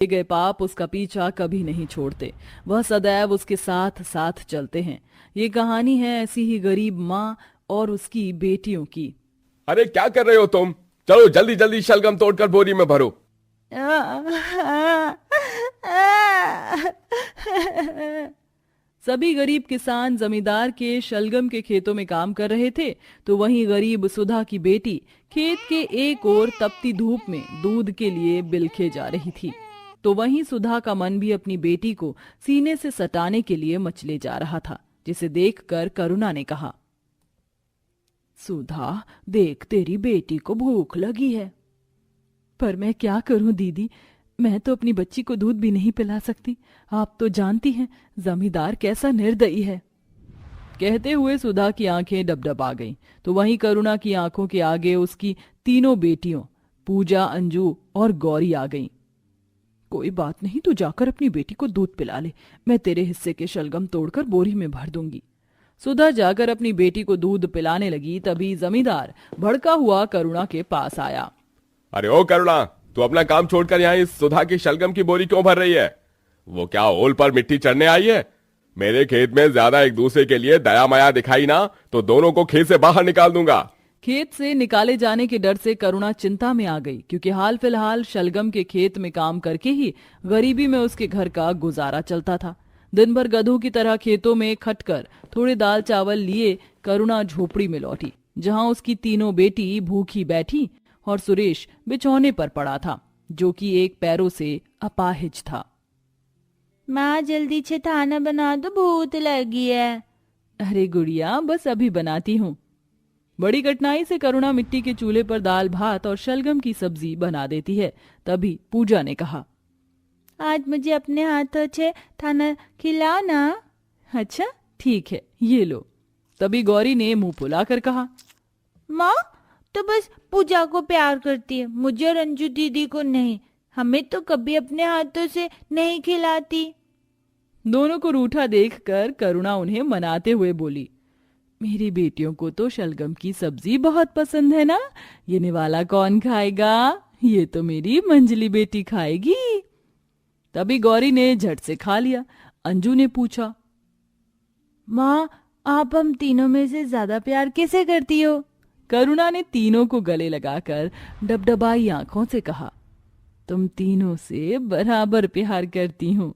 गए पाप उसका पीछा कभी नहीं छोड़ते, वह सदैव उसके साथ साथ चलते हैं। ये कहानी है ऐसी ही गरीब माँ और उसकी बेटियों की। अरे क्या कर रहे हो तुम? चलो जल्दी जल्दी शलगम तोड़कर बोरी में भरो। सभी गरीब किसान जमींदार के शलगम के खेतों में काम कर रहे थे, तो वहीं गरीब सुधा की बेटी खेत के एक ओर तपती धूप में दूध के लिए बिलखे जा रही थी। तो वहीं सुधा का मन भी अपनी बेटी को सीने से सटाने के लिए मचले जा रहा था, जिसे देखकर करुणा ने कहा, सुधा देख, तेरी बेटी को भूख लगी है। पर मैं क्या करूं दीदी, मैं तो अपनी बच्ची को दूध भी नहीं पिला सकती। आप तो जानती हैं जमींदार कैसा निर्दयी है। कहते हुए सुधा की आंखें डबडबा गईं, तो वहीं करुणा की आंखों के आगे उसकी तीनों बेटियों पूजा, अंजू और गौरी आ गईं। कोई बात नहीं, तू जाकर अपनी बेटी को दूध पिला ले, मैं तेरे हिस्से के शलगम तोड़कर बोरी में भर दूंगी। सुधा जाकर अपनी बेटी को दूध पिलाने लगी, तभी जमींदार भड़का हुआ करुणा के पास आया। अरे ओ करुणा, तू अपना काम छोड़कर यहाँ इस सुधा की शलगम की बोरी क्यों भर रही है? वो क्या ओल पर मिट्टी चढ़ने आई है? मेरे खेत में ज्यादा एक दूसरे के लिए दया माया दिखाई ना तो दोनों को खेत से बाहर निकाल दूंगा। खेत से निकाले जाने के डर से करुणा चिंता में आ गई, क्योंकि हाल फिलहाल शलगम के खेत में काम करके ही गरीबी में उसके घर का गुजारा चलता था। दिन भर गधों की तरह खेतों में खटकर थोड़े दाल चावल लिए करुणा झोपड़ी में लौटी, जहां उसकी तीनों बेटी भूखी बैठी और सुरेश बिछौने पर पड़ा था, जो कि एक पैरों से अपाहिज था। माँ जल्दी से खाना बना दो, भूख लगी है। अरे गुड़िया, बस अभी बनाती हूँ। बड़ी कठिनाई से करुणा मिट्टी के चूल्हे पर दाल भात और शलगम की सब्जी बना देती है। तभी पूजा ने कहा, आज मुझे अपने हाथों से खाना खिलाओ ना। अच्छा ठीक है, ये लो। तभी गौरी ने मुंह फुलाकर कहा, माँ तो बस पूजा को प्यार करती है, मुझे और अंजू दीदी को नहीं। हमें तो कभी अपने हाथों से नहीं खिलाती। दोनों को रूठा देखकर करुणा उन्हें मनाते हुए बोली, मेरी बेटियों को तो शलगम की सब्जी बहुत पसंद है ना, ये निवाला कौन खाएगा? ये तो मेरी मंजली बेटी खाएगी। तभी गौरी ने झट से खा लिया। अंजू ने पूछा, माँ आप हम तीनों में से ज्यादा प्यार किसे करती हो? करुणा ने तीनों को गले लगाकर डबडबाई आंखों से कहा, तुम तीनों से बराबर प्यार करती हूँ।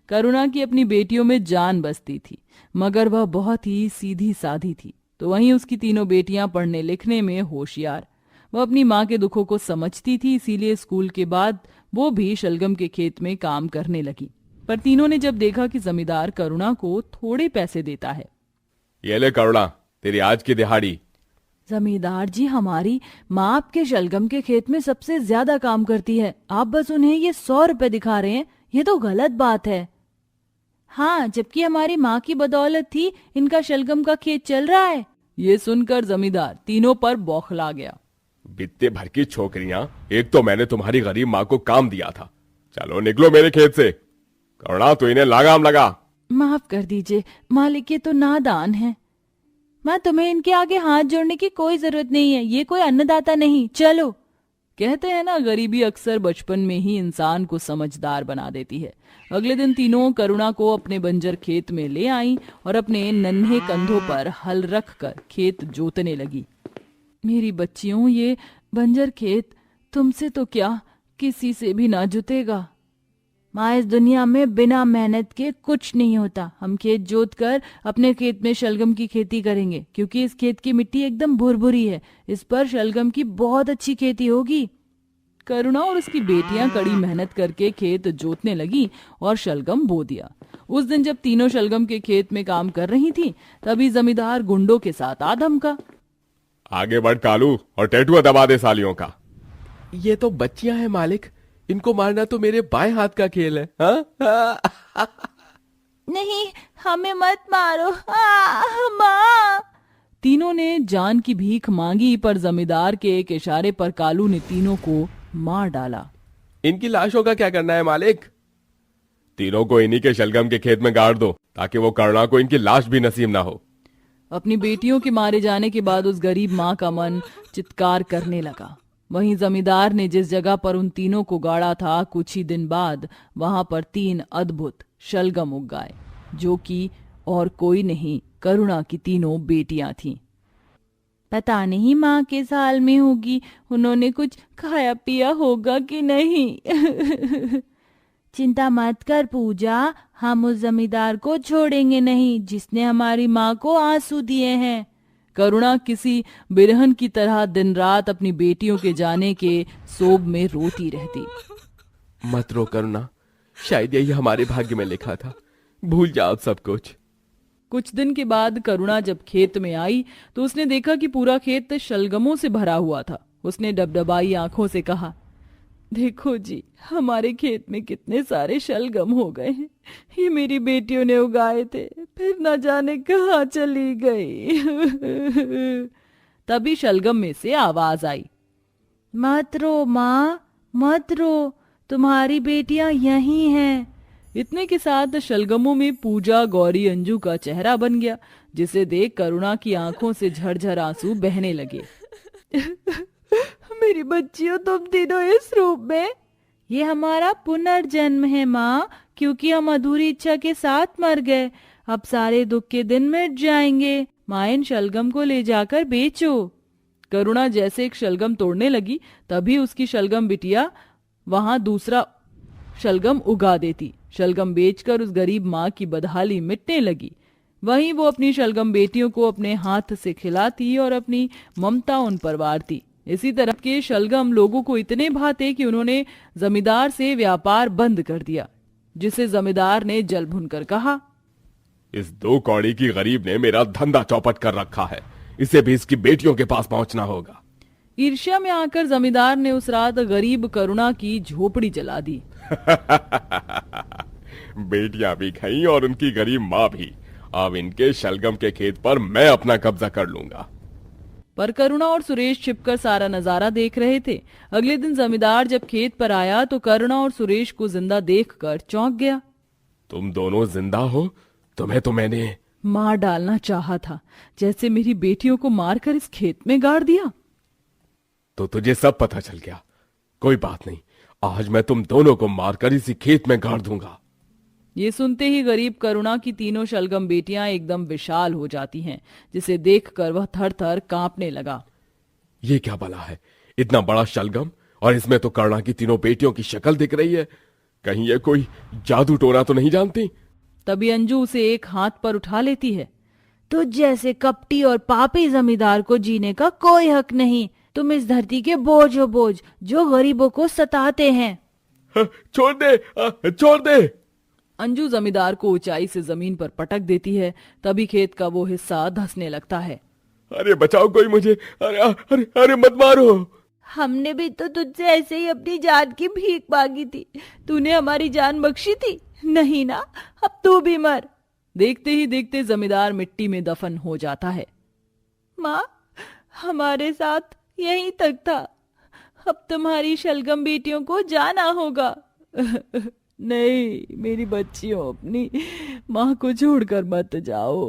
करुणा की अपनी बेटियों में जान बसती थी, मगर वह बहुत ही सीधी साधी थी। तो वहीं उसकी तीनों बेटियां पढ़ने लिखने में होशियार। वह अपनी माँ के दुखों को समझती थी, इसीलिए स्कूल के बाद वो भी शलगम के खेत में काम करने लगी। पर तीनों ने जब देखा कि जमींदार करुणा को थोड़े पैसे देता है। ये ले करुणा, तेरी आज की दिहाड़ी। जमींदार जी, हमारी माँ आपके शलगम के खेत में सबसे ज्यादा काम करती है, आप बस उन्हें ये 100 रुपए दिखा रहे हैं, ये तो गलत बात है। हाँ, जबकि हमारी माँ की बदौलत थी इनका शलगम का खेत चल रहा है। ये सुनकर जमींदार तीनों पर बौखला गया। बित्ते भर की छोकरियां, एक तो मैंने तुम्हारी गरीब माँ को काम दिया था, चलो निकलो मेरे खेत से। करुणा तू इन्हें लगाम लगा। माफ कर दीजिए मालिक, ये तो नादान है। माँ तुम्हें इनके आगे हाथ जोड़ने की कोई जरूरत नहीं है, ये कोई अन्नदाता नहीं, चलो। कहते हैं ना, गरीबी अक्सर बचपन में ही इंसान को समझदार बना देती है। अगले दिन तीनों करुणा को अपने बंजर खेत में ले आई और अपने नन्हे कंधों पर हल रख कर खेत जोतने लगी। मेरी बच्चियों, ये बंजर खेत तुमसे तो क्या किसी से भी ना जुतेगा। माँ, इस दुनिया में बिना मेहनत के कुछ नहीं होता। हम खेत जोत कर अपने खेत में शलगम की खेती करेंगे, क्योंकि इस खेत की मिट्टी एकदम भुरभुरी है, इस पर शलगम की बहुत अच्छी खेती होगी। करुणा और उसकी बेटियां कड़ी मेहनत करके खेत जोतने लगी और शलगम बो दिया। उस दिन जब तीनों शलगम के खेत में काम कर रही थी, तभी जमींदार गुंडों के साथ आ धमका। आगे बढ़ कालू और टेटुआ दबा दे सालियों का। ये तो बच्चियां हैं मालिक, इनको मारना तो मेरे बाएं हाथ का खेल है। हाँ? नहीं, हमें मत मारो माँ। तीनों ने जान की भीख मांगी, पर जमींदार के एक इशारे पर कालू ने तीनों को मार डाला। इनकी लाशों का क्या करना है मालिक? तीनों को इन्हीं के शलगम के खेत में गाड़ दो, ताकि वो करुणा को इनकी लाश भी नसीब ना हो। अपनी बेटियों के मारे जाने के बाद उस गरीब माँ का मन चित्कार करने लगा। वहीं जमींदार ने जिस जगह पर उन तीनों को गाड़ा था, कुछ ही दिन बाद वहां पर 3 अद्भुत शलगम उग गए, जो कि और कोई नहीं, करुणा की तीनों बेटियां थीं। पता नहीं माँ किस हाल में होगी, उन्होंने कुछ खाया पिया होगा कि नहीं। चिंता मत कर पूजा, हम उस जमींदार को छोड़ेंगे नहीं जिसने हमारी माँ को आंसू दिए हैं। करुणा किसी बिरहन की तरह दिन रात अपनी बेटियों के जाने के सोग में रोती रहती। मत रो करुणा, शायद यही हमारे भाग्य में लिखा था, भूल जाओ सब कुछ। कुछ दिन के बाद करुणा जब खेत में आई तो उसने देखा कि पूरा खेत शलगमों से भरा हुआ था। उसने डबडबाई आंखों से कहा, देखो जी, हमारे खेत में कितने सारे शलगम हो गए हैं। ये मेरी बेटियों ने उगाए थे, फिर न जाने कहाँ चली गई। तभी शलगम में से आवाज आई, मत रो माँ, मत रो, तुम्हारी बेटियां यहीं हैं। इतने के साथ शलगमों में पूजा, गौरी, अंजू का चेहरा बन गया, जिसे देख करुणा की आंखों से झरझर आंसू बहने लगे। मेरी बच्चियों, तुम तीनों इस रूप में। ये हमारा पुनर्जन्म है माँ, क्योंकि हम अधूरी इच्छा के साथ मर गए। अब सारे दुख के दिन मिट जाएंगे। माँ, इन शलगम को ले जाकर बेचो। करुणा जैसे एक शलगम तोड़ने लगी, तभी उसकी शलगम बिटिया वहां दूसरा शलगम उगा देती। शलगम बेचकर उस गरीब माँ की बदहाली मिटने लगी। वहीं वो अपनी शलगम बेटियों को अपने हाथ से खिलाती और अपनी ममता उन पर वारती। इसी तरह के शलगम लोगों को इतने भाते कि उन्होंने जमींदार से व्यापार बंद कर दिया, जिसे जमींदार ने जल भुनकर कहा, इस 2 कौड़ी की गरीब ने मेरा धंधा चौपट कर रखा है, इसे भी इसकी बेटियों के पास पहुंचना होगा। ईर्ष्या में आकर जमींदार ने उस रात गरीब करुणा की झोपड़ी जला दी। बेटियां भी खाई और उनकी गरीब माँ भी। अब इनके शलगम के खेत पर मैं अपना कब्जा कर लूंगा। पर करुणा और सुरेश छिपकर सारा नजारा देख रहे थे। अगले दिन जमींदार जब खेत पर आया तो करुणा और सुरेश को जिंदा देखकर चौंक गया। तुम दोनों जिंदा हो? तुम्हें तो मैंने मार डालना चाहा था, जैसे मेरी बेटियों को मारकर इस खेत में गाड़ दिया। तो तुझे सब पता चल गया। कोई बात नहीं, आज मैं तुम दोनों को मारकर इसी खेत में गाड़ दूंगा। ये सुनते ही गरीब करुणा की तीनों शलगम बेटियां एकदम विशाल हो जाती हैं, जिसे देखकर वह थर थर कांपने लगा। ये क्या भला है, इतना बड़ा शलगम, और इसमें तो करुणा की तीनों बेटियों की शक्ल दिख रही है। कहीं ये कोई जादू टोना तो नहीं जानती? तभी अंजू उसे एक हाथ पर उठा लेती है। तो जैसे कपटी और पापी जमींदार को जीने का कोई हक नहीं। तुम इस धरती के बोझ हो, बोझ जो गरीबों को सताते हैं। छोड़ दे, छोड़ दे। अंजू जमींदार को ऊंचाई से जमीन पर पटक देती है। तभी खेत का वो हिस्सा धंसने लगता है। अरे बचाओ कोई मुझे, अरे अरे अरे मत मारो। हमने भी तो तुझसे ऐसे ही अपनी जान की भीख मांगी थी, तूने हमारी जान बख्शी थी नहीं ना, अब तू भी मर। देखते ही देखते जमींदार मिट्टी में दफन हो जाता है। माँ, हमारे साथ यहीं तक था, अब तुम्हारी शलगम बेटियों को जाना होगा। नहीं मेरी बच्चियों, अपनी माँ को छोड़कर मत जाओ।